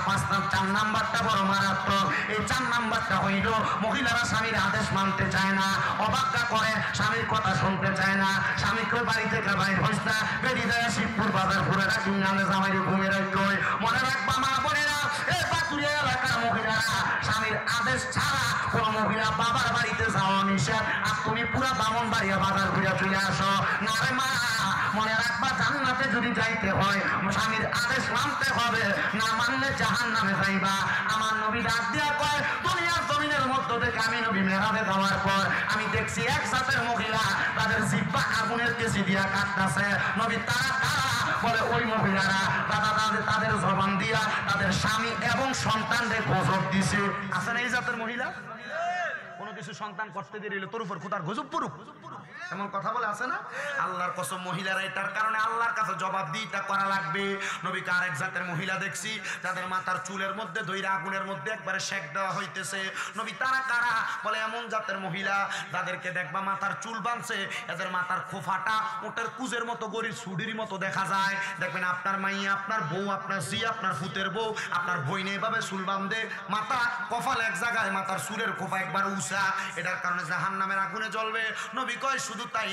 4 নাম্বারটা বড় মারাত্মক। এই 4 নাম্বারটা হইল মহিলারা স্বামীর আদেশ মানতে চায় না, অবাধ্যা করে, স্বামীর কথা শুনতে চায় না। স্বামীকে বাড়ি থেকে বাইর হইস না, বেরিয়ে যায় শিবপুর বাজার ঘুরে রাখি নামে জামাইরে ঘুমিয়ে রাখতে। মনে রাখবা মা বোনেরা, এই পাতুরিয়া এলাকার মহিলারা স্বামীর আদেশ ছাড়া কোন মহিলা বাবার বাড়িতে যাওয়া নিষেধ। আর তুমি পুরা বামন বাড়িয়া বাজার ঘুরে চলে আসো না রে মা। মনে রাখবা জান্নাতে যদি যাইতে হয় স্বামীর আদেশ মানতে হবে, না মানলে জাহান্নামে যাইবা। আমার নবী ডাক দিয়া কয় দুনিয়ার জমিনের মধ্যে মধ্য থেকে আমি নবী মেরাজে যাওয়ার পর আমি দেখছি এক জাতের মহিলা তাদের জিহ্বা আগুনের কেচি দিয়া কাটতেছে। নবী তারা বলে ওই মহিলারা তাদের জবান দিয়া তাদের স্বামী এবং সন্তানদের গজব দিছে। আছে না এই জাতের মহিলা? কোনো কিছু সন্তান করতে দিলে তোর উপর খোদার গজব পড়ুক, এমন কথা বলে আছে না? আল্লাহর কসম মহিলারা এটার কারণে আল্লাহর কাছে জবাবদিহিতা করা লাগবে। নবীকে আরেক জাতের মহিলা দেখছি যাদের মাথার চুলের মধ্যে ধইরা আগুনের মধ্যে একবারে শেক দেওয়া হইতেছে। নবী তারা কারা? বলে এমন জাতের মহিলা যাদেরকে দেখবা মাথার চুল বাঁধছে, এদের মাথার খোফাটা ওটের কুজের মতো গরির সুডির মতো দেখা যায়। দেখবেন আপনার মাইয়া, আপনার বউ, আপনার জি, আপনার ফুতের বউ, আপনার বইনে এভাবে চুল বাঁধে, মাথা কপাল এক জায়গায়, মাথার চুলের খোফা একবার উঁচা, এটার কারণে জাহান্নামের আগুনে জ্বলবে। নবী কয় শুধু তাই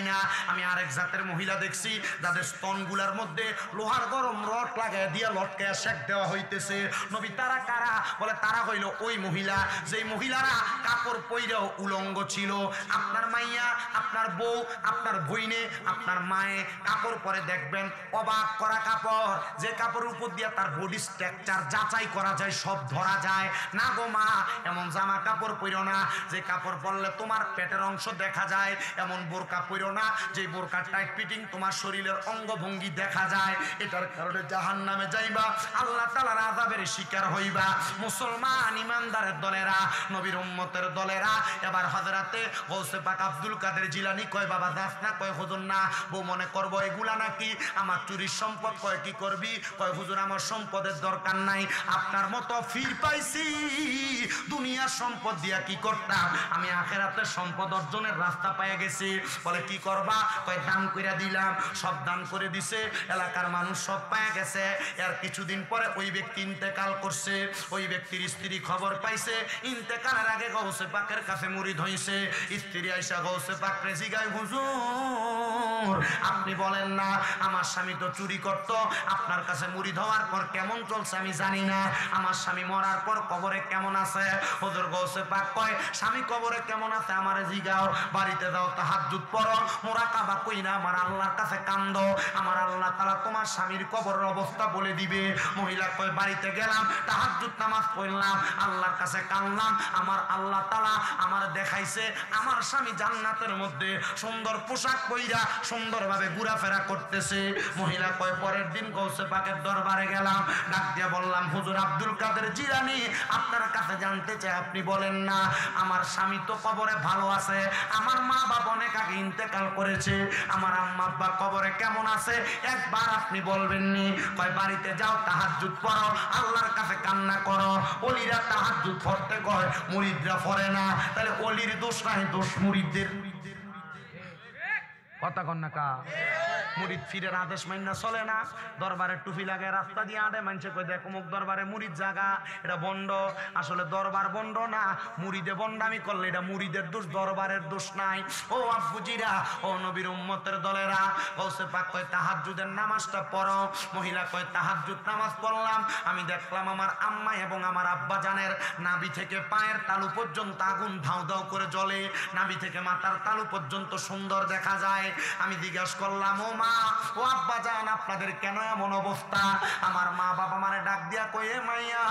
না, আমি আরেক জাতের মহিলা দেখছি যাদের স্তনগুলার মধ্যে লোহার গরম রড লাগায় দিয়া লটকায় শেক দেওয়া হইতেছে। নবী তারা কারা? বলে তারা হইল ওই মহিলা যেই মহিলারা কাপড় পইরাও উলঙ্গ ছিল। আপনার মাইয়া, আপনার বউ, আপনার বইনে, আপনার মায়ে কাপড় পরে দেখবেন অবাক করা কাপড়, যে কাপড়ের উপর দিয়া তার বডি স্ট্রাকচার যাচাই করা যায়, সব ধরা যায় না। গো মা, এমন জামা কাপড় পইরো না যে কাপড় পরলে তোমার পেটের অংশ দেখা যায়, এমন বোরকা পইরো না যে বোরকা টাইট ফিটিং তোমার শরীরের অঙ্গভঙ্গি দেখা যায়। এটার কারণে জাহান্নামে যাইবা, আল্লাহ তাআলার আযাবের শিকার হইবা। মুসলমান ইমানদারের দলেরা, নবীর উম্মতের দলেরা, এবার হযরতে গৌসে পাক আব্দুল কাদের জিলানী কয় বাবা দাস না, কয় হুজুর না, বউ মনে করবো এগুলা নাকি আমার চুরির সম্পদ। কয় কি করবি? কয় হুজুর আমার সম্পদের দরকার নাই, আপনার মতো ফির পাইছি, দুনিয়ার সম্পদ দিয়া কি করতাম, আমি আখিরাতের সম্পদ অর্জনের রাস্তা পেয়ে গেছি। বলে কি করবা? কয় দান কইরা দিলাম। সব দান করে দিছে, এলাকার মানুষ সব পেয়ে গেছে। এর কিছুদিন পরে ওই ব্যক্তি ইন্তেকাল করছে। ওই ব্যক্তির স্ত্রী খবর পাইছে, ইন্তেকালের আগে গৌসে পাকের কাছে মুরিদ হইছে। স্ত্রী আইসা গৌসে পাক রেজি গায়, হুজুর আপনি বলেন না আমার স্বামী তো চুরি করত, আপনার কাছে মুরিদ হওয়ার পর কেমন চলছে আমি জানি না, আমার স্বামী মরার পর কবরে কেমন আছে? হুজুর গৌসে পাক কয় স্বামী কবরে কেমন আছে আমারে জিগাও, বাড়িতে যাও তাহাজ্জুদ পড়ো, মুরাকাবা কইরা আমার আল্লাহর কাছে কান্দো, আমার আল্লাহ তাআলা তোমার স্বামীর কবরের অবস্থা বলে দিবে। মহিলা কয় বাড়িতে গেলাম, তাহাজ্জুদ নামাজ পড়লাম, আল্লাহর কাছে কান্দলাম, আমার আল্লাহ তাআলা আমার দেখাইছে আমার স্বামী জান্নাতের মধ্যে সুন্দর পোশাক পইরা সুন্দরভাবে ঘোরাফেরা করতেছে। মহিলা কয় পরের দিন গৌসে পাকের দরবারে গেলাম, ডাক দিয়ে বললাম হুজুর আব্দুল কাদের জিলানী আপনার কাছে জানতে চাই, আপনি বলেন না আমার স্বামী তো কবরে ভালো আছে, আমার মা বাবা অনেক আগে ইন্তেকাল করেছে, আমার আম্মা আব্বা কবরে কেমন আছে একবার আপনি বলবেন নি? কয় বাড়িতে যাও তাহাজ্জুদ পড়ো, আল্লাহর কাছে কান্না করো। ওলিরা তাহাজ্জুদ পড়তে কয়, মুরিদরা পড়ে না, তাহলে ওলির দোষ নাই, দোষ মুরিদদের। কথা কন না কা? মুরিদ ফিরের আদেশ মাইনা চলে না, দরবারে টুপি লাগে রাস্তা দিয়ে আডে, মানুষে কই দেখ অমুক দরবারে মুরিদ জাগা, এটা বন্ড। আসলে দরবার বন্ড না, মুরিদে বন্ডামি করলে এটা মুরিদের দোষ, দরবারের দোষ নাই। ও আব্বুজিরা, ও নবীর উম্মতের দলেরা, গৌসে পাক কয় তাহাজ্জুদের নামাজটা পড়ো। মহিলা কয় তাহাজ্জুদ নামাজ পড়লাম, আমি দেখলাম আমার আম্মা এবং আমার আব্বা জানের নাভি থেকে পায়ের তালু পর্যন্ত আগুন ধাউ ধাউ করে জ্বলে, নাভি থেকে মাথার তালু পর্যন্ত সুন্দর দেখা যায়। আমি জিজ্ঞাসা করলাম ও মা, ও আব্বা জান আপনাদের কেন এমন অবস্থা? আমার মা বাবা মানে ডাক দিয়া কয়ে মাইয়া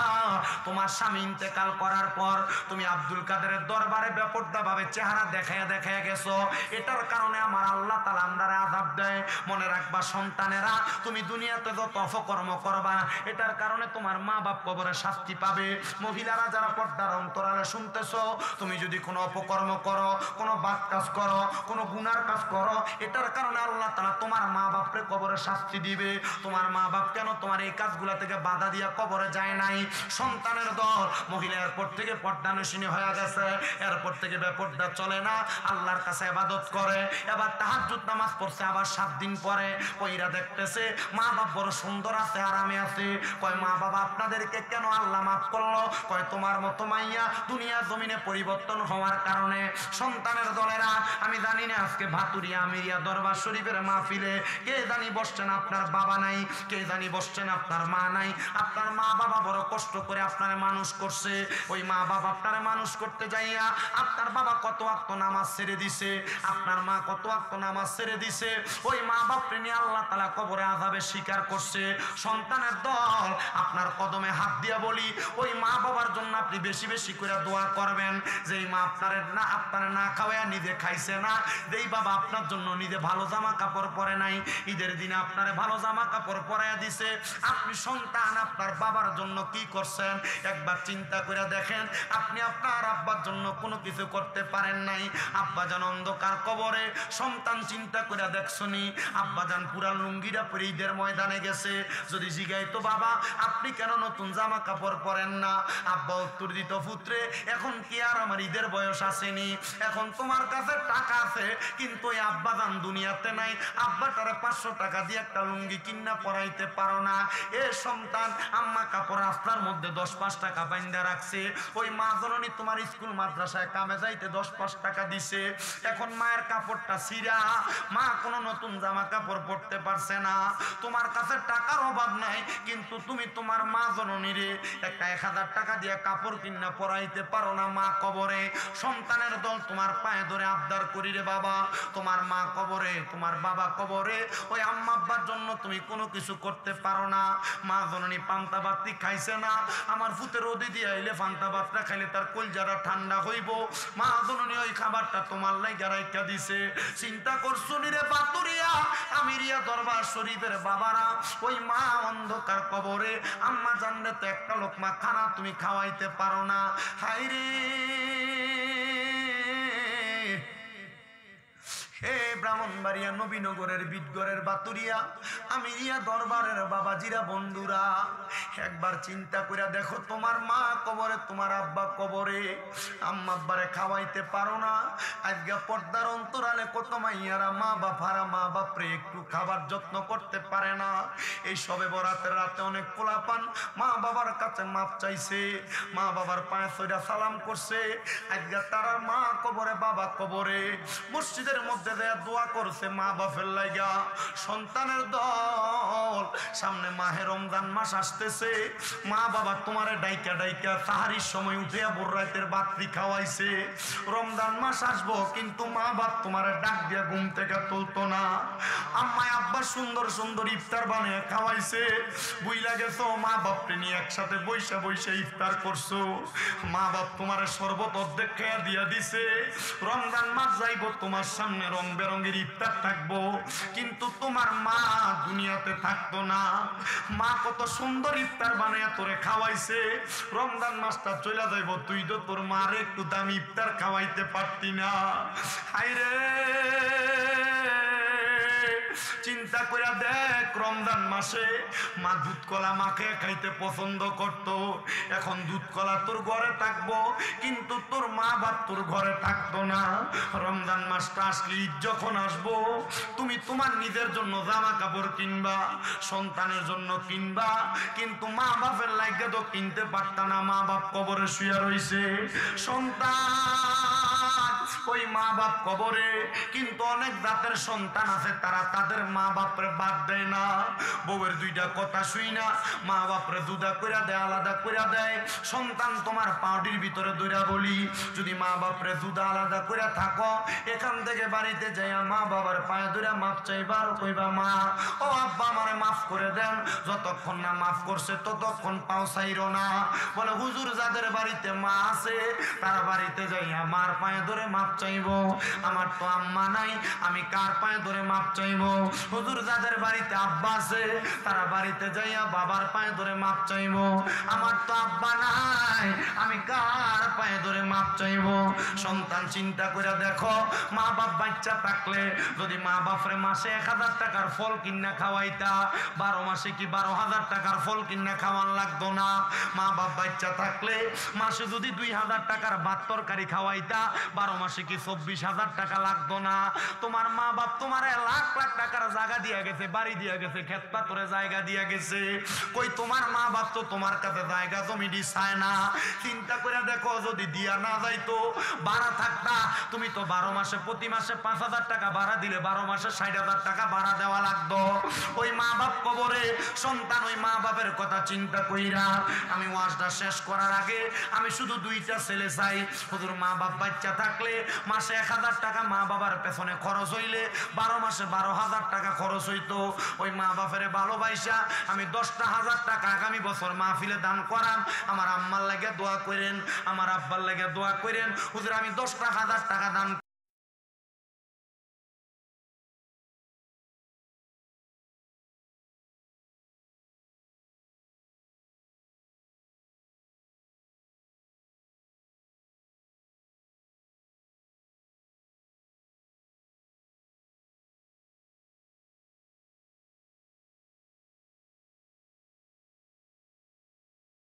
তোমার স্বামী ইন্তেকাল করার পর তুমি আব্দুল কাদেরের দরবারে বেপরদা ভাবে চেহারা দেখায়া গেছো, এটার কারণে আমার আল্লাহ তাআলা আমরারে আযাব দেয়। মনে রাখবা সন্তানেরা, তুমি দুনিয়াতে যত অপকর্ম করবা এটার কারণে তোমার মা বাপ কবরে শাস্তি পাবে। মহিলারা যারা পর্দার অন্তরালে শুনতেছো, তুমি যদি কোনো অপকর্ম করো, কোনো বাদ কাজ করো, কোনো গুনার কাজ করো, এটার কারণে আল্লাহ তাআলা তোমার মা বাপরে কবরে শাস্তি দিবে। তোমার মা বাপ কেন তোমার এই কাজগুলা থেকে বাধা দিয়া কবরে যায় নাই? সন্তানের দল মহিলা এরপর থেকে পর্দানসিনী হয়ে গেছে, এরপর থেকে বেপর্দা চলে না, আল্লাহর কাছে ইবাদত করে। এবার তাহাজ্জুদ নামাজ পড়ছে, আবার 7 দিন পরে কইরা দেখতেছে মা বাপ বড় সুন্দর আছে, আরামে আছে। কয় মা বাবা আপনাদেরকে কেন আল্লাহ মাফ করলো? কয় তোমার মতো মাইয়া দুনিয়া জমিনে পরিবর্তন হওয়ার কারণে। সন্তানের দলেরা, আমি জানি না আজকে ভাতুরিয়া আমিরিয়া দরবার শরীফের মাহফিলে কে জানি বসছেন আপনার বাবা নাই, কে জানি বসছেন আপনার মা নাই। আপনার মা বাবা বড় কষ্ট করে আপনারে মানুষ করছে। ওই মা বাবা আপনারে মানুষ করতে যাইয়া আপনার বাবা কত ওয়াক্ত নামাজ ছেড়ে দিছে, আপনার মা কত ওয়াক্ত নামাজ ছেড়ে দিছে। ওই মা বাপরে নিয়ে আল্লাহ তাআলা কবরে আযাবে স্বীকার করছে। সন্তানের দল আপনার কদমে হাত দিয়া বলি, ওই মা বাবার জন্য আপনি বেশি বেশি করে দোয়া করবেন। যেই মা আপনারে না খাওয়ায়া নিজে খাইছে না, যেই বাবা আপনার জন্য নিজে ভালো জামা কাপড় পরে নাই, ঈদের দিনে আপনারে ভালো জামা কাপড় পরাইয়া দিছে, আপনি সন্তান আপনার বাবার জন্য কি করছেন একবার চিন্তা করে দেখেন। আপনি আপনার আব্বার জন্য কোনো কিছু করতে পারেন নাই। আব্বাজান অন্ধকার কবরে, সন্তান চিন্তা করে দেখছনি আব্বাজান পুরা লুঙ্গিটা পরে ঈদের ময়দানে গেছে। যদি জিগাইতো বাবা আপনি কেন নতুন জামা কাপড় পরেন না, আব্বা উত্তর দিত পুত্রে এখন কি আর আমার ঈদের বয়স আসেনি, এখন তোমার কাছে টাকা আছে কিন্তু ওই আব্বাজান দুনিয়াতে নাই, আব্বাটারে 500 টাকা দিয়ে একটা লুঙ্গি কিনা পরাইতে পারো না। এ সন্তান আম্মা কাপড় রাস্তার মধ্যে 10-5 টাকা বাইন্দা রাখছে, ওই মা জননী তোমার স্কুল মাদ্রাসায় কামে যাইতে 10-5 টাকা দিছে। এখন মায়ের কাপড়টা ছিঁড়া, মা কোনো নতুন জামা কাপড় পরতে পারছে না। তোমার কাছে টাকার অভাব নাই কিন্তু তুমি তোমার মা জননীরে একটা 1000 টাকা দিয়ে কাপড় কিনা পরাইতে পারো না। মা কবরে, সন্তানের দল তোমার পায়ে ধরে আবদার করি রে বাবা, তোমার মা কবরে, তোমার বাবা কবরে, ওই আম্মা আব্বার জন্য তুমি কোনো কিছু করতে পারো না। মা জননী পান্তা ভাতটি খাইছে না, আমার ফুতের রোদে দিয়ে আইলে পান্তা ভাতটা খাইলে তার কলজাটা ঠান্ডা হইব, মা জননী ওই খাবারটা তোমার লাইগা রাইখা দিছে। চিন্তা করছো নি রে বাতুরিয়া আমিরিয়া দরবার শরীফের বাবারা, ওই মা অন্ধকার কবরে, আম্মা জানলে তো একটা লোকমা খানা তুমি খাওয়াইতে পারো না। হায়রে হে ব্রাহ্মণবাড়িয়া নবীনগরের বিদগড়ের বাতুরিয়া আমিরিয়া দরবারের বাবাজিরা বন্ধুরা, একবার চিন্তা করে দেখো তোমার মা কবরে, তোমার আব্বা কবরে, আম্মা আব্বারে খাওয়াইতে পারো না। আজকে পর্দার অন্তরালে কত মাইয়ারা মা বাপারা মা বাপরে একটু খাবার যত্ন করতে পারে না। এই সবে বরাতের রাতে অনেক পোলাপান মা বাবার কাছে মাপ চাইছে, মা বাবার পায়ে ছইরা সালাম করছে। আজকে তারা মা কবরে বাবা কবরে মসজিদের মধ্যে দোয়া করছে মা বাপের লাইগা। সন্তানের দল, সামনে মাহে রমজান মাস আসতেছে, মা বাবা তোমারে ডাইকা ডাইকা তাহারির সময় উঠিয়া ভোর রাতের বাতি খাওয়াইছে। রমজান মাস আসবো কিন্তু মা বাপ তোমারে ডাক দিয়া ঘুম থেকে তুলতো না। আম্মায় আব্বা সুন্দর সুন্দর ইফতার বানিয়ে খাওয়াইছে, বুইলা গেছো মা বাপকে নিয়ে একসাথে বৈশা বৈশা ইফতার করছো। মা বাপ তোমারে শরবত অর্ধেক খেয়া দিয়া দিছে। রমজান মাস যাইব তোমার সামনে রং বেরঙের ইফতার থাকবো কিন্তু তোমার মা দুনিয়াতে থাকতো না। মা কত সুন্দর ইফতার বানাইয়া তোরে খাওয়াইছে, রমজান মাসটা চলে যাইব তুই তো তোর মারে একটু দামি ইফতার খাওয়াইতে পারতি না। হায়রে চিন্তা করে দেখ, রমজান মাসে মা দুধ কলা মাকে খাইতে পছন্দ করত, এখন দুধ কলা তোর ঘরে থাকবো কিন্তু তোর মা বাপ তোর ঘরে থাকতো না। রমজান মাসটা আসলে ঈদ যখন আসবো তুমি তোমার নিজের জন্য জামা কাপড় কিনবা, সন্তানের জন্য কিনবা কিন্তু মা বাপের লাগে তো কিনতে পারতা না। মা বাপ কবরে শুয়ে রইছে, সন্তান ওই মা বাপ কবরে, কিন্তু অনেক জাতের সন্তান আছে তারা তাদের মা বাপরে বাদ দেয় না। বউয়ের দুইটা কথা শুই না মা বাপরে দুধা করে দেয়, আলাদা করে দেয়। সন্তান তোমার পাউডির ভিতরে দইরা বলি, যদি মা বাপরে দুধা আলাদা করে থাকো এখান থেকে বাড়িতে যাইয়া মা বাবার পায়ে ধরে মাপ চাইবার কইবা মা ও আব্বা আমারে মাফ করে দেন, যতক্ষণ না মাফ করছে ততক্ষণ পাও চাইরো না। বলে হুজুর যাদের বাড়িতে মা আছে তারা বাড়িতে যাইয়া মার পায়ে ধরে মাপ চাইবো, আমার তো আম্মা নাই আমি কার পায়ে ধরে মাপ চাইবো। হুজুর যাদের বাড়িতে আব্বা আছে তারা বাড়িতে যাইয়া বাবার পায়ে ধরে মাপ চাইবো, আমার তো আব্বা নাই আমি কার পায়ে ধরে মাপ চাইবো। সন্তান চিন্তা করে দেখো, মা বাপ বাচ্চা থাকলে যদি মা বাপরে মাসে 1000 টাকার ফল কিনা খাওয়াইতা, 12 মাসে কি 12,000 টাকার ফল কিনা খাওয়ান লাগতো না। মা বাপ বাচ্চা থাকলে মাসে যদি 2000 টাকার ভাত তরকারি খাওয়াইতা, 12 মাসে কি 24,000 টাকা লাগতো না। তোমার মা বাপ তোমার লাখ লাখ টাকার জায়গা দিয়া গেছে, বাড়ি দিয়া গেছে, ক্ষেত পাথরে জায়গা দিয়া গেছে, কই তোমার মা বাপ তো তোমার কাছে জায়গা জমি দি চায় না। চিন্তা করে দেখো, যদি দিয়া না যাইতো, ভাড়া থাকতা, তুমি তো 12 মাসে প্রতি মাসে 5,000 টাকা ভাড়া দিলে 12 মাসে 60,000 টাকা ভাড়া দেওয়া লাগতো। ওই মা বাপ কবরে, সন্তান ওই মা বাপের কথা চিন্তা কইরা আমি ওয়াজটা শেষ করার আগে আমি শুধু 2টা ছেলে চাই। হুজুর মা বাপ বাচ্চা থাকলে মাসে 1,000 টাকা মা বাবার পেছনে খরচ হইলে 12 মাসে 12,000 টাকা খরচ হইতো। ওই মা বাপের ভালোবাসা আমি 10,000 টাকা আগামী বছর মাহফিলে দান করাম। আমার আম্মার লাগে দোয়া করেন, আমার আব্বার লাগে দোয়া করেন। হুজুর আমি 10,000 টাকা দান